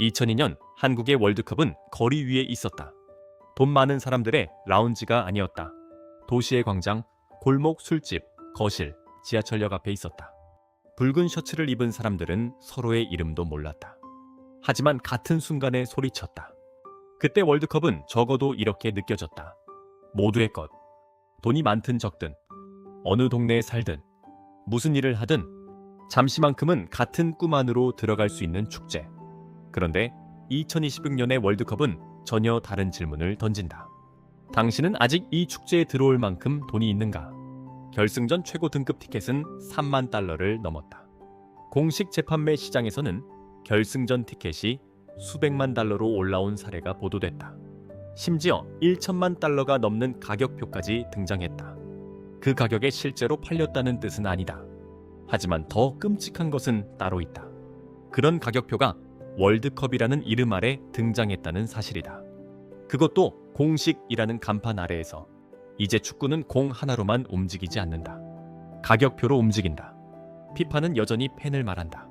2002년 한국의 월드컵은 거리 위에 있었다. 돈 많은 사람들의 라운지가 아니었다. 도시의 광장, 골목 술집, 거실, 지하철역 앞에 있었다. 붉은 셔츠를 입은 사람들은 서로의 이름도 몰랐다. 하지만 같은 순간에 소리쳤다. 그때 월드컵은 적어도 이렇게 느껴졌다. 모두의 것. 돈이 많든 적든, 어느 동네에 살든, 무슨 일을 하든 잠시만큼은 같은 꿈 안으로 들어갈 수 있는 축제. 그런데 2026년의 월드컵은 전혀 다른 질문을 던진다. 당신은 아직 이 축제에 들어올 만큼 돈이 있는가? 결승전 최고 등급 티켓은 3만 달러를 넘었다. 공식 재판매 시장에서는 결승전 티켓이 수백만 달러로 올라온 사례가 보도됐다. 심지어 1천만 달러가 넘는 가격표까지 등장했다. 그 가격에 실제로 팔렸다는 뜻은 아니다. 하지만 더 끔찍한 것은 따로 있다. 그런 가격표가 월드컵이라는 이름 아래 등장했다는 사실이다. 그것도 공식이라는 간판 아래에서. 이제 축구는 공 하나로만 움직이지 않는다. 가격표로 움직인다. 피파는 여전히 팬을 말한다.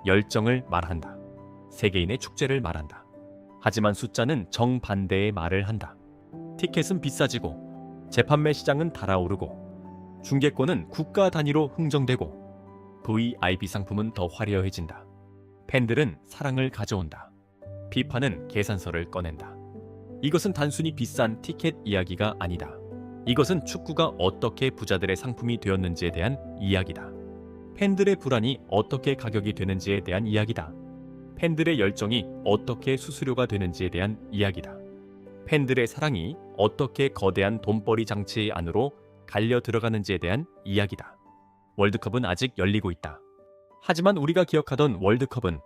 열정을 말한다. 세계인의 축제를 말한다. 하지만 숫자는 정반대의 말을 한다. 티켓은 비싸지고 재판매 시장은 달아오르고 중계권은 국가 단위로 흥정되고 VIP 상품은 더 화려해진다. 팬들은 사랑을 가져온다. 피파는 계산서를 꺼낸다. 이것은 단순히 비싼 티켓 이야기가 아니다. 이것은 축구가 어떻게 부자들의 상품이 되었는지에 대한 이야기다. 팬들의 불안이 어떻게 가격이 되는지에 대한 이야기다. 팬들의 열정이 어떻게 수수료가 되는지에 대한 이야기다. 팬들의 사랑이 어떻게 거대한 돈벌이 장치 안으로 갈려 들어가는지에 대한 이야기다. 월드컵은 아직 열리고 있다. 하지만 우리가 기억하던 월드컵은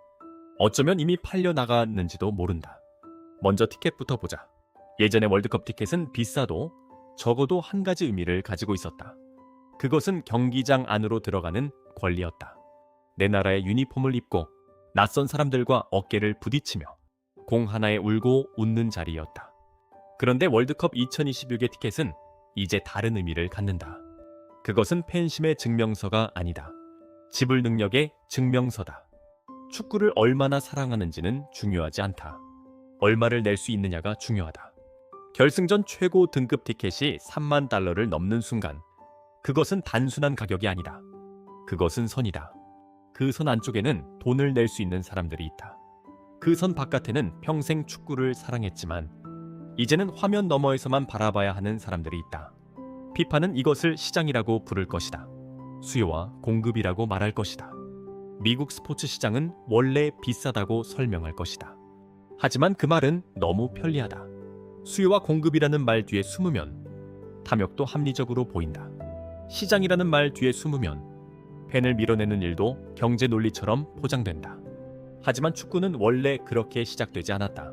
어쩌면 이미 팔려 나갔는지도 모른다. 먼저 티켓부터 보자. 예전의 월드컵 티켓은 비싸도 적어도 한 가지 의미를 가지고 있었다. 그것은 경기장 안으로 들어가는 권리였다. 내 나라의 유니폼을 입고 낯선 사람들과 어깨를 부딪히며 공 하나에 울고 웃는 자리였다. 그런데 월드컵 2026의 티켓은 이제 다른 의미를 갖는다. 그것은 팬심의 증명서가 아니다. 지불 능력의 증명서다. 축구를 얼마나 사랑하는지는 중요하지 않다. 얼마를 낼 수 있느냐가 중요하다. 결승전 최고 등급 티켓이 3만 달러를 넘는 순간 그것은 단순한 가격이 아니다. 그것은 선이다. 그 선 안쪽에는 돈을 낼 수 있는 사람들이 있다. 그 선 바깥에는 평생 축구를 사랑했지만 이제는 화면 너머에서만 바라봐야 하는 사람들이 있다. 피파는 이것을 시장이라고 부를 것이다. 수요와 공급이라고 말할 것이다. 미국 스포츠 시장은 원래 비싸다고 설명할 것이다. 하지만 그 말은 너무 편리하다. 수요와 공급이라는 말 뒤에 숨으면 탐욕도 합리적으로 보인다. 시장이라는 말 뒤에 숨으면 팬을 밀어내는 일도 경제 논리처럼 포장된다. 하지만 축구는 원래 그렇게 시작되지 않았다.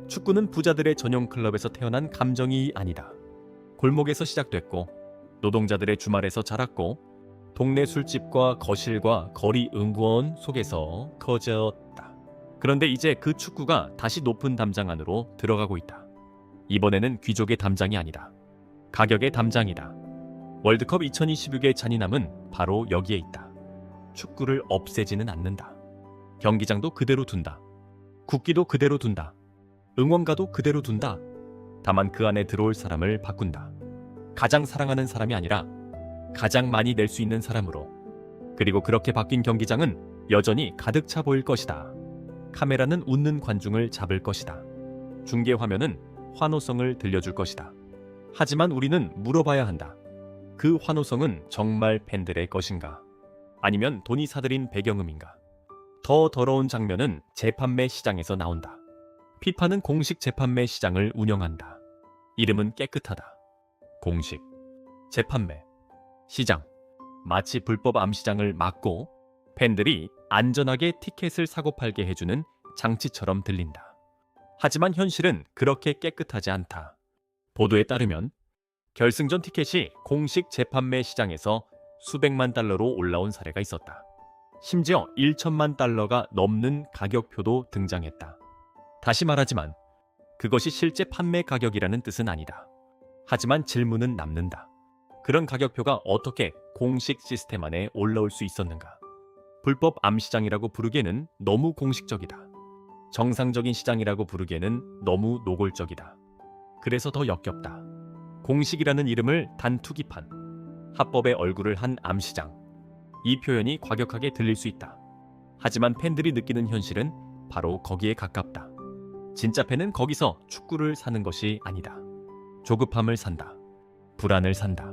축구는 부자들의 전용 클럽에서 태어난 감정이 아니다. 골목에서 시작됐고 노동자들의 주말에서 자랐고 동네 술집과 거실과 거리 응원 속에서 커졌다. 그런데 이제 그 축구가 다시 높은 담장 안으로 들어가고 있다. 이번에는 귀족의 담장이 아니다. 가격의 담장이다. 월드컵 2026의 잔인함은 바로 여기에 있다. 축구를 없애지는 않는다. 경기장도 그대로 둔다. 국기도 그대로 둔다. 응원가도 그대로 둔다. 다만 그 안에 들어올 사람을 바꾼다. 가장 사랑하는 사람이 아니라 가장 많이 낼 수 있는 사람으로. 그리고 그렇게 바뀐 경기장은 여전히 가득 차 보일 것이다. 카메라는 웃는 관중을 잡을 것이다. 중계 화면은 환호성을 들려줄 것이다. 하지만 우리는 물어봐야 한다. 그 환호성은 정말 팬들의 것인가? 아니면 돈이 사들인 배경음인가? 더 더러운 장면은 재판매 시장에서 나온다. 피파는 공식 재판매 시장을 운영한다. 이름은 깨끗하다. 공식, 재판매, 시장. 마치 불법 암시장을 막고 팬들이 안전하게 티켓을 사고 팔게 해주는 장치처럼 들린다. 하지만 현실은 그렇게 깨끗하지 않다. 보도에 따르면 결승전 티켓이 공식 재판매 시장에서 수백만 달러로 올라온 사례가 있었다. 심지어 1천만 달러가 넘는 가격표도 등장했다. 다시 말하지만 그것이 실제 판매 가격이라는 뜻은 아니다. 하지만 질문은 남는다. 그런 가격표가 어떻게 공식 시스템 안에 올라올 수 있었는가? 불법 암시장이라고 부르기에는 너무 공식적이다. 정상적인 시장이라고 부르기에는 너무 노골적이다. 그래서 더 역겹다. 공식이라는 이름을 단 투기판, 합법의 얼굴을 한 암시장. 이 표현이 과격하게 들릴 수 있다. 하지만 팬들이 느끼는 현실은 바로 거기에 가깝다. 진짜 팬은 거기서 축구를 사는 것이 아니다. 조급함을 산다. 불안을 산다.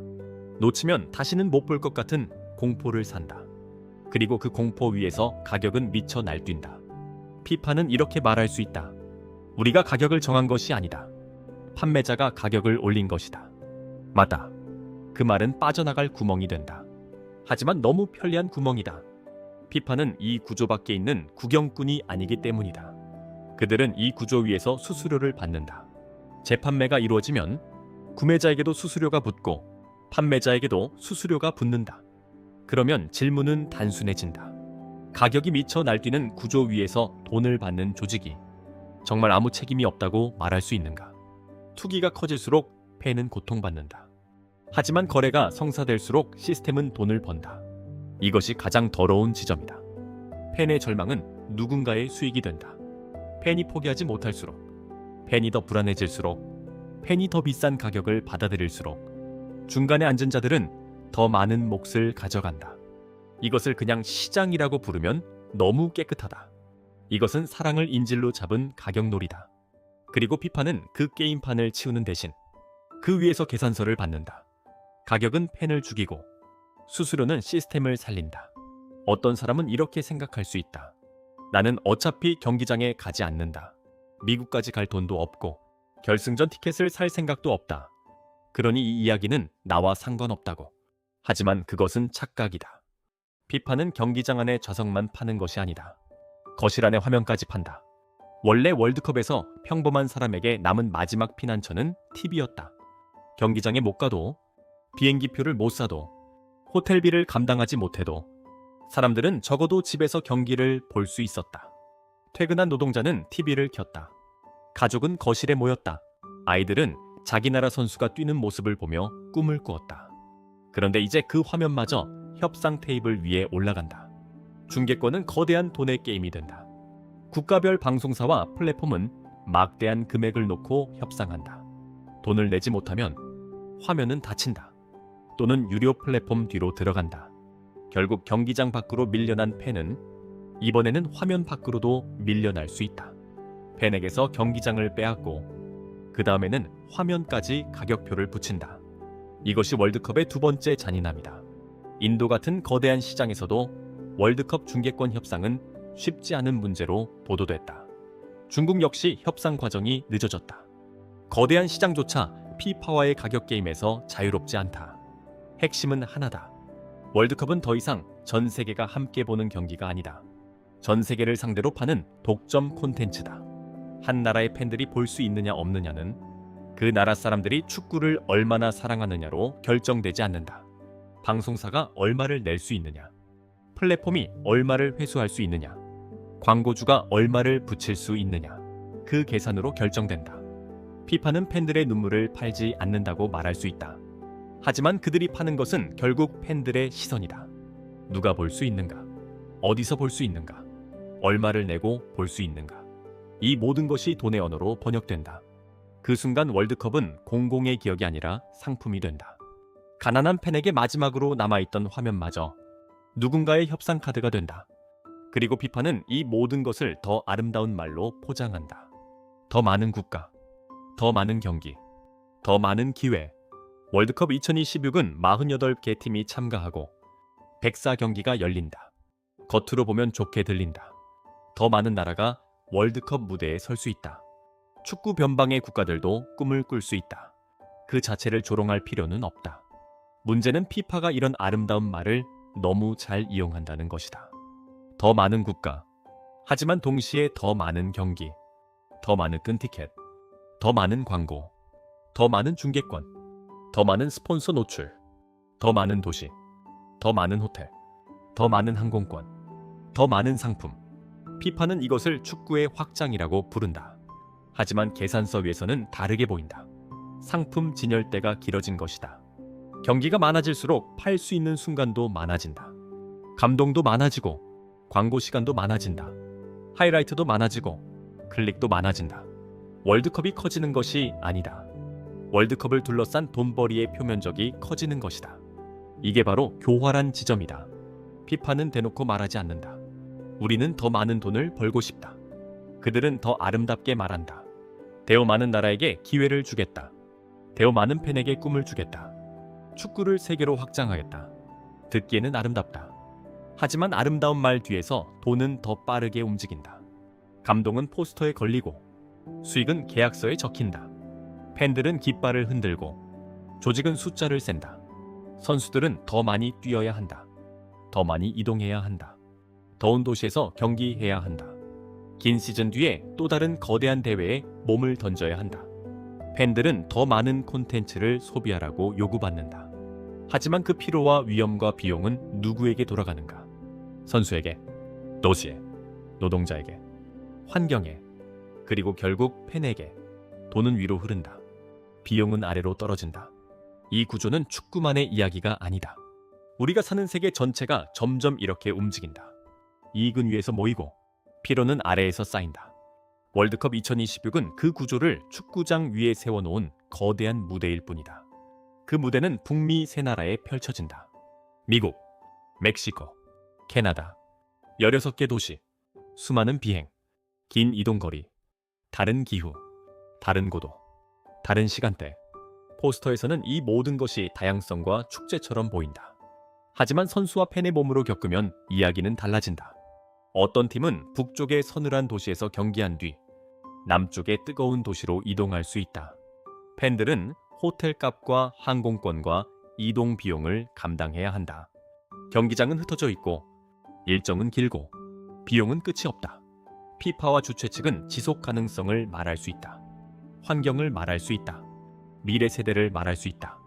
놓치면 다시는 못 볼 것 같은 공포를 산다. 그리고 그 공포 위에서 가격은 미쳐 날뛴다. 피파는 이렇게 말할 수 있다. 우리가 가격을 정한 것이 아니다. 판매자가 가격을 올린 것이다. 맞다. 그 말은 빠져나갈 구멍이 된다. 하지만 너무 편리한 구멍이다. 피파는 이 구조 밖에 있는 구경꾼이 아니기 때문이다. 그들은 이 구조 위에서 수수료를 받는다. 재판매가 이루어지면 구매자에게도 수수료가 붙고 판매자에게도 수수료가 붙는다. 그러면 질문은 단순해진다. 가격이 미쳐 날뛰는 구조 위에서 돈을 받는 조직이 정말 아무 책임이 없다고 말할 수 있는가? 투기가 커질수록 팬은 고통받는다. 하지만 거래가 성사될수록 시스템은 돈을 번다. 이것이 가장 더러운 지점이다. 팬의 절망은 누군가의 수익이 된다. 팬이 포기하지 못할수록, 팬이 더 불안해질수록, 팬이 더 비싼 가격을 받아들일수록 중간에 앉은 자들은 더 많은 몫을 가져간다. 이것을 그냥 시장이라고 부르면 너무 깨끗하다. 이것은 사랑을 인질로 잡은 가격놀이다. 그리고 피파는 그 게임판을 치우는 대신 그 위에서 계산서를 받는다. 가격은 팬을 죽이고 수수료는 시스템을 살린다. 어떤 사람은 이렇게 생각할 수 있다. 나는 어차피 경기장에 가지 않는다. 미국까지 갈 돈도 없고 결승전 티켓을 살 생각도 없다. 그러니 이 이야기는 나와 상관없다고. 하지만 그것은 착각이다. 피파는 경기장 안의 좌석만 파는 것이 아니다. 거실 안의 화면까지 판다. 원래 월드컵에서 평범한 사람에게 남은 마지막 피난처는 TV였다. 경기장에 못 가도, 비행기표를 못 사도, 호텔비를 감당하지 못해도 사람들은 적어도 집에서 경기를 볼 수 있었다. 퇴근한 노동자는 TV를 켰다. 가족은 거실에 모였다. 아이들은 자기 나라 선수가 뛰는 모습을 보며 꿈을 꾸었다. 그런데 이제 그 화면마저 협상 테이블 위에 올라간다. 중계권은 거대한 돈의 게임이 된다. 국가별 방송사와 플랫폼은 막대한 금액을 놓고 협상한다. 돈을 내지 못하면 화면은 닫힌다. 또는 유료 플랫폼 뒤로 들어간다. 결국 경기장 밖으로 밀려난 팬은 이번에는 화면 밖으로도 밀려날 수 있다. 팬에게서 경기장을 빼앗고 그 다음에는 화면까지 가격표를 붙인다. 이것이 월드컵의 두 번째 잔인함이다. 인도 같은 거대한 시장에서도 월드컵 중계권 협상은 쉽지 않은 문제로 보도됐다. 중국 역시 협상 과정이 늦어졌다. 거대한 시장조차 피파와의 가격 게임에서 자유롭지 않다. 핵심은 하나다. 월드컵은 더 이상 전 세계가 함께 보는 경기가 아니다. 전 세계를 상대로 파는 독점 콘텐츠다. 한 나라의 팬들이 볼 수 있느냐 없느냐는 그 나라 사람들이 축구를 얼마나 사랑하느냐로 결정되지 않는다. 방송사가 얼마를 낼 수 있느냐, 플랫폼이 얼마를 회수할 수 있느냐, 광고주가 얼마를 붙일 수 있느냐, 그 계산으로 결정된다. 피파는 팬들의 눈물을 팔지 않는다고 말할 수 있다. 하지만 그들이 파는 것은 결국 팬들의 시선이다. 누가 볼 수 있는가? 어디서 볼 수 있는가? 얼마를 내고 볼 수 있는가? 이 모든 것이 돈의 언어로 번역된다. 그 순간 월드컵은 공공의 기억이 아니라 상품이 된다. 가난한 팬에게 마지막으로 남아있던 화면마저 누군가의 협상 카드가 된다. 그리고 피파는 이 모든 것을 더 아름다운 말로 포장한다. 더 많은 국가, 더 많은 경기, 더 많은 기회. 월드컵 2026은 48개 팀이 참가하고 104경기가 열린다. 겉으로 보면 좋게 들린다. 더 많은 나라가 월드컵 무대에 설 수 있다. 축구 변방의 국가들도 꿈을 꿀 수 있다. 그 자체를 조롱할 필요는 없다. 문제는 피파가 이런 아름다운 말을 너무 잘 이용한다는 것이다. 더 많은 국가, 하지만 동시에 더 많은 경기, 더 많은 끈 티켓, 더 많은 광고, 더 많은 중계권, 더 많은 스폰서 노출, 더 많은 도시, 더 많은 호텔, 더 많은 항공권, 더 많은 상품. 피파는 이것을 축구의 확장이라고 부른다. 하지만 계산서 위에서는 다르게 보인다. 상품 진열대가 길어진 것이다. 경기가 많아질수록 팔 수 있는 순간도 많아진다. 감동도 많아지고 광고 시간도 많아진다. 하이라이트도 많아지고 클릭도 많아진다. 월드컵이 커지는 것이 아니다. 월드컵을 둘러싼 돈벌이의 표면적이 커지는 것이다. 이게 바로 교활한 지점이다. 피파는 대놓고 말하지 않는다. 우리는 더 많은 돈을 벌고 싶다. 그들은 더 아름답게 말한다. 대여 많은 나라에게 기회를 주겠다. 대여 많은 팬에게 꿈을 주겠다. 축구를 세계로 확장하겠다. 듣기에는 아름답다. 하지만 아름다운 말 뒤에서 돈은 더 빠르게 움직인다. 감동은 포스터에 걸리고 수익은 계약서에 적힌다. 팬들은 깃발을 흔들고 조직은 숫자를 센다. 선수들은 더 많이 뛰어야 한다. 더 많이 이동해야 한다. 더운 도시에서 경기해야 한다. 긴 시즌 뒤에 또 다른 거대한 대회에 몸을 던져야 한다. 팬들은 더 많은 콘텐츠를 소비하라고 요구받는다. 하지만 그 피로와 위험과 비용은 누구에게 돌아가는가? 선수에게, 도시에, 노동자에게, 환경에, 그리고 결국 팬에게. 돈은 위로 흐른다. 비용은 아래로 떨어진다. 이 구조는 축구만의 이야기가 아니다. 우리가 사는 세계 전체가 점점 이렇게 움직인다. 이익은 위에서 모이고 피로는 아래에서 쌓인다. 월드컵 2026은 그 구조를 축구장 위에 세워놓은 거대한 무대일 뿐이다. 그 무대는 북미 세 나라에 펼쳐진다. 미국, 멕시코, 캐나다, 16개 도시, 수많은 비행, 긴 이동거리, 다른 기후, 다른 고도, 다른 시간대. 포스터에서는 이 모든 것이 다양성과 축제처럼 보인다. 하지만 선수와 팬의 몸으로 겪으면 이야기는 달라진다. 어떤 팀은 북쪽의 서늘한 도시에서 경기한 뒤 남쪽의 뜨거운 도시로 이동할 수 있다. 팬들은 호텔값과 항공권과 이동 비용을 감당해야 한다. 경기장은 흩어져 있고 일정은 길고 비용은 끝이 없다. 피파와 주최 측은 지속 가능성을 말할 수 있다. 환경을 말할 수 있다. 미래 세대를 말할 수 있다.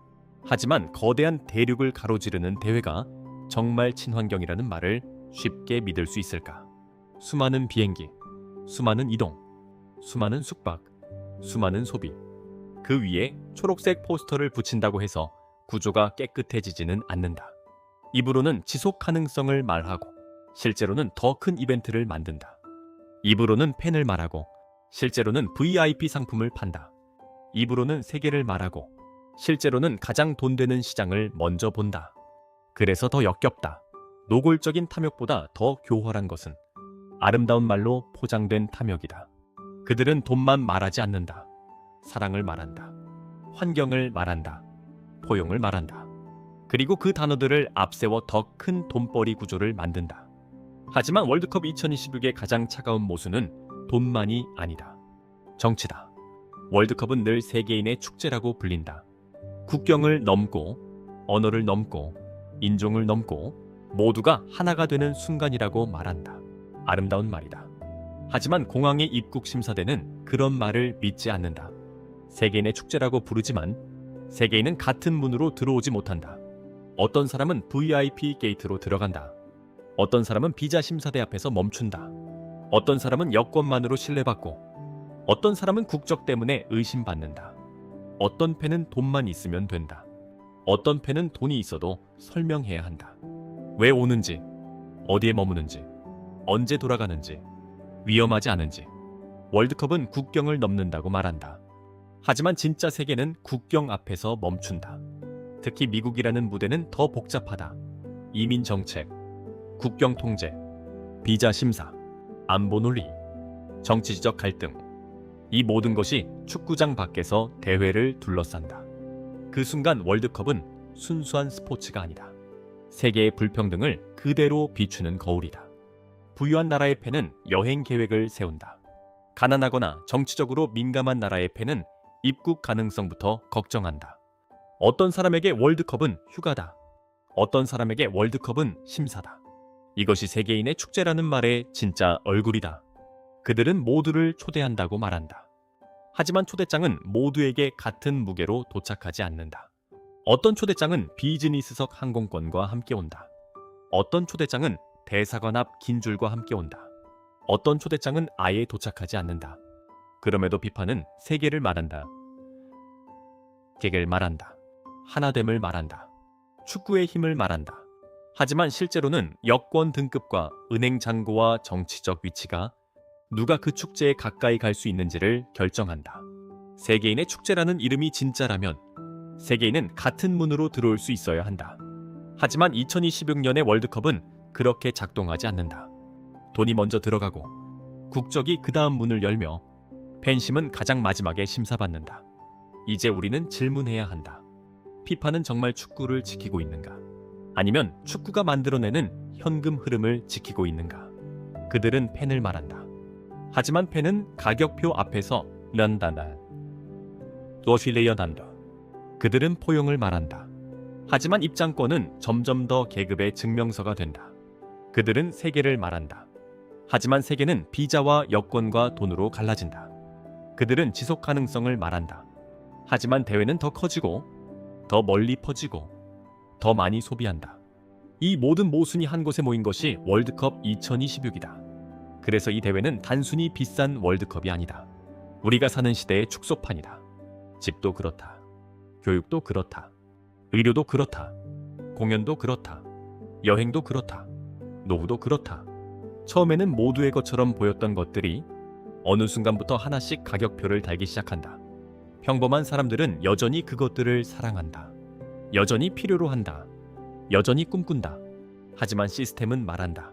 하지만 거대한 대륙을 가로지르는 대회가 정말 친환경이라는 말을 쉽게 믿을 수 있을까? 수많은 비행기, 수많은 이동, 수많은 숙박, 수많은 소비. 그 위에 초록색 포스터를 붙인다고 해서 구조가 깨끗해지지는 않는다. 입으로는 지속 가능성을 말하고 실제로는 더 큰 이벤트를 만든다. 입으로는 팬을 말하고 실제로는 VIP 상품을 판다. 입으로는 세계를 말하고 실제로는 가장 돈 되는 시장을 먼저 본다. 그래서 더 역겹다. 노골적인 탐욕보다 더 교활한 것은 아름다운 말로 포장된 탐욕이다. 그들은 돈만 말하지 않는다. 사랑을 말한다. 환경을 말한다. 포용을 말한다. 그리고 그 단어들을 앞세워 더 큰 돈벌이 구조를 만든다. 하지만 월드컵 2026의 가장 차가운 모순은 돈만이 아니다. 정치다. 월드컵은 늘 세계인의 축제라고 불린다. 국경을 넘고 언어를 넘고 인종을 넘고 모두가 하나가 되는 순간이라고 말한다. 아름다운 말이다. 하지만 공항의 입국 심사대는 그런 말을 믿지 않는다. 세계인의 축제라고 부르지만 세계인은 같은 문으로 들어오지 못한다. 어떤 사람은 VIP 게이트로 들어간다. 어떤 사람은 비자 심사대 앞에서 멈춘다. 어떤 사람은 여권만으로 신뢰받고 어떤 사람은 국적 때문에 의심받는다. 어떤 팬은 돈만 있으면 된다. 어떤 팬은 돈이 있어도 설명해야 한다. 왜 오는지, 어디에 머무는지, 언제 돌아가는지, 위험하지 않은지. 월드컵은 국경을 넘는다고 말한다. 하지만 진짜 세계는 국경 앞에서 멈춘다. 특히 미국이라는 무대는 더 복잡하다. 이민 정책, 국경 통제, 비자 심사, 안보 논리, 정치적 갈등. 이 모든 것이 축구장 밖에서 대회를 둘러싼다. 그 순간 월드컵은 순수한 스포츠가 아니다. 세계의 불평등을 그대로 비추는 거울이다. 부유한 나라의 팬은 여행 계획을 세운다. 가난하거나 정치적으로 민감한 나라의 팬은 입국 가능성부터 걱정한다. 어떤 사람에게 월드컵은 휴가다. 어떤 사람에게 월드컵은 심사다. 이것이 세계인의 축제라는 말의 진짜 얼굴이다. 그들은 모두를 초대한다고 말한다. 하지만 초대장은 모두에게 같은 무게로 도착하지 않는다. 어떤 초대장은 비즈니스석 항공권과 함께 온다. 어떤 초대장은 대사관 앞 긴 줄과 함께 온다. 어떤 초대장은 아예 도착하지 않는다. 그럼에도 비파는 세계를 말한다. 세계를 말한다. 하나됨을 말한다. 축구의 힘을 말한다. 하지만 실제로는 여권 등급과 은행 잔고와 정치적 위치가 누가 그 축제에 가까이 갈 수 있는지를 결정한다. 세계인의 축제라는 이름이 진짜라면 세계인은 같은 문으로 들어올 수 있어야 한다. 하지만 2026년의 월드컵은 그렇게 작동하지 않는다. 돈이 먼저 들어가고 국적이 그 다음 문을 열며 팬심은 가장 마지막에 심사받는다. 이제 우리는 질문해야 한다. 피파는 정말 축구를 지키고 있는가? 아니면 축구가 만들어내는 현금 흐름을 지키고 있는가? 그들은 팬을 말한다. 하지만 팬은 가격표 앞에서 런다나 도실레연한다. 그들은 포용을 말한다. 하지만 입장권은 점점 더 계급의 증명서가 된다. 그들은 세계를 말한다. 하지만 세계는 비자와 여권과 돈으로 갈라진다. 그들은 지속 가능성을 말한다. 하지만 대회는 더 커지고 더 멀리 퍼지고 더 많이 소비한다. 이 모든 모순이 한 곳에 모인 것이 월드컵 2026이다. 그래서 이 대회는 단순히 비싼 월드컵이 아니다. 우리가 사는 시대의 축소판이다. 집도 그렇다. 교육도 그렇다. 의료도 그렇다. 공연도 그렇다. 여행도 그렇다. 노후도 그렇다. 처음에는 모두의 것처럼 보였던 것들이 어느 순간부터 하나씩 가격표를 달기 시작한다. 평범한 사람들은 여전히 그것들을 사랑한다. 여전히 필요로 한다. 여전히 꿈꾼다. 하지만 시스템은 말한다.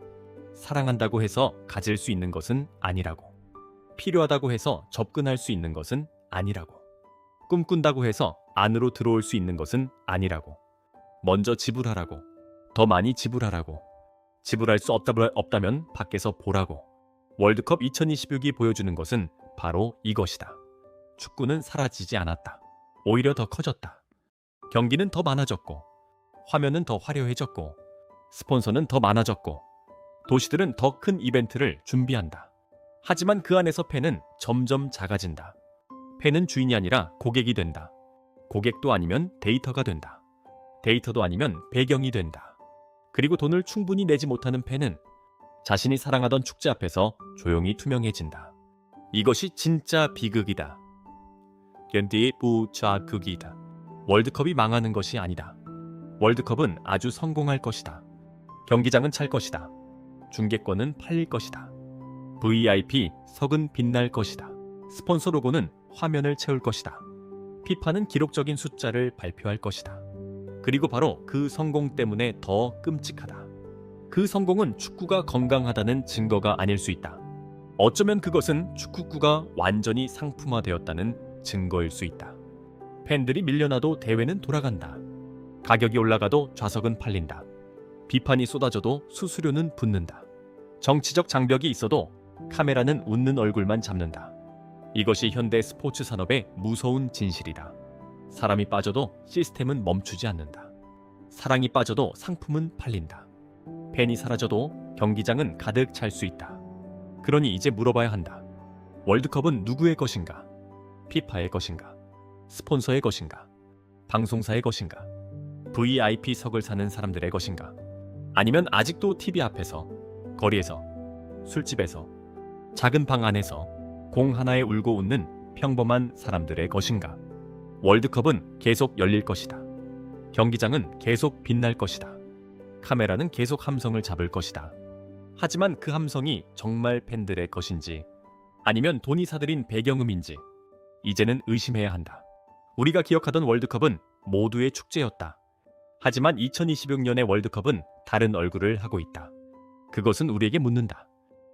사랑한다고 해서 가질 수 있는 것은 아니라고. 필요하다고 해서 접근할 수 있는 것은 아니라고. 꿈꾼다고 해서 안으로 들어올 수 있는 것은 아니라고. 먼저 지불하라고. 더 많이 지불하라고. 지불할 수 없다면 밖에서 보라고. 월드컵 2026이 보여주는 것은 바로 이것이다. 축구는 사라지지 않았다. 오히려 더 커졌다. 경기는 더 많아졌고, 화면은 더 화려해졌고, 스폰서는 더 많아졌고, 도시들은 더 큰 이벤트를 준비한다. 하지만 그 안에서 팬은 점점 작아진다. 팬은 주인이 아니라 고객이 된다. 고객도 아니면 데이터가 된다. 데이터도 아니면 배경이 된다. 그리고 돈을 충분히 내지 못하는 팬은 자신이 사랑하던 축제 앞에서 조용히 투명해진다. 이것이 진짜 비극이다. 견디의 부차극이다. 월드컵이 망하는 것이 아니다. 월드컵은 아주 성공할 것이다. 경기장은 찰 것이다. 중계권은 팔릴 것이다. VIP 석은 빛날 것이다. 스폰서 로고는 화면을 채울 것이다. 피파는 기록적인 숫자를 발표할 것이다. 그리고 바로 그 성공 때문에 더 끔찍하다. 그 성공은 축구가 건강하다는 증거가 아닐 수 있다. 어쩌면 그것은 축구가 완전히 상품화되었다는 증거일 수 있다. 팬들이 밀려나도 대회는 돌아간다. 가격이 올라가도 좌석은 팔린다. 비판이 쏟아져도 수수료는 붙는다. 정치적 장벽이 있어도 카메라는 웃는 얼굴만 잡는다. 이것이 현대 스포츠 산업의 무서운 진실이다. 사람이 빠져도 시스템은 멈추지 않는다. 사랑이 빠져도 상품은 팔린다. 팬이 사라져도 경기장은 가득 찰 수 있다. 그러니 이제 물어봐야 한다. 월드컵은 누구의 것인가? 피파의 것인가? 스폰서의 것인가? 방송사의 것인가? VIP석을 사는 사람들의 것인가? 아니면 아직도 TV 앞에서, 거리에서, 술집에서, 작은 방 안에서 공 하나에 울고 웃는 평범한 사람들의 것인가? 월드컵은 계속 열릴 것이다. 경기장은 계속 빛날 것이다. 카메라는 계속 함성을 잡을 것이다. 하지만 그 함성이 정말 팬들의 것인지 아니면 돈이 사들인 배경음인지 이제는 의심해야 한다. 우리가 기억하던 월드컵은 모두의 축제였다. 하지만 2026년의 월드컵은 다른 얼굴을 하고 있다. 그것은 우리에게 묻는다.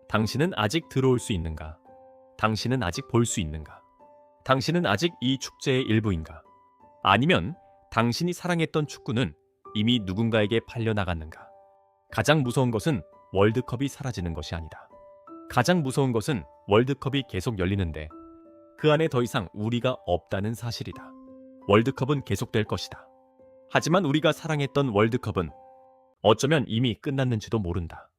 당신은 아직 들어올 수 있는가? 당신은 아직 볼 수 있는가? 당신은 아직 이 축제의 일부인가? 아니면 당신이 사랑했던 축구는 이미 누군가에게 팔려나갔는가? 가장 무서운 것은 월드컵이 사라지는 것이 아니다. 가장 무서운 것은 월드컵이 계속 열리는데 그 안에 더 이상 우리가 없다는 사실이다. 월드컵은 계속될 것이다. 하지만 우리가 사랑했던 월드컵은 어쩌면 이미 끝났는지도 모른다.